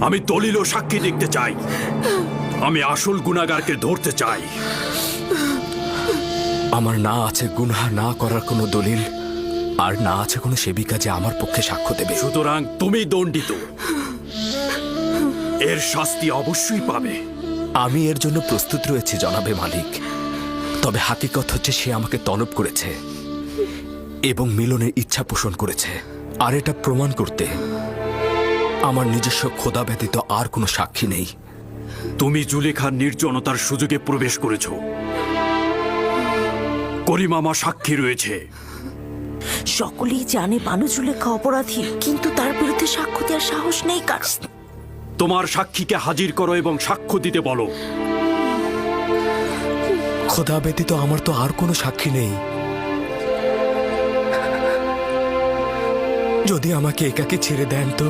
আমি দলিল ও সাক্ষী দেখতে চাই। আমি আসল গুনাহগারকে ধরতে চাই। আমার না আছে গুনাহ না করার কোনো দলিল, আর না আছে কোনো সেবিকা যে আমার পক্ষে সাক্ষ্য দেবে। সুতরাং তুমি দণ্ডিত, এর শাস্তি অবশ্যই পাবে। আমি এর জন্য প্রস্তুত রয়েছি জনাবে মালিক। তবে হাকিকত হচ্ছে সে আমাকে তলব করেছে এবং মিলনের ইচ্ছা পোষণ করেছে, আর এটা প্রমাণ করতে আমার নিজস্ব খোদা ব্যতীত আর কোনো সাক্ষী নেই। তুমি জুলেখার নির্জনতার সুযোগে প্রবেশ করেছ। করিমামা সাক্ষী রয়েছে। সকলেই জানে বানু জুলেখা অপরাধী, কিন্তু তার বিরুদ্ধে সাক্ষ্য দেওয়ার সাহস নেই কার। তোমার সাক্ষীকে হাজির করো এবং সাক্ষ্য দিতে বলো। খোদা ব্যতীত আমার তো আর কোনো সাক্ষী নেই। যদি আমাকে একাকে ছেড়ে দেন তো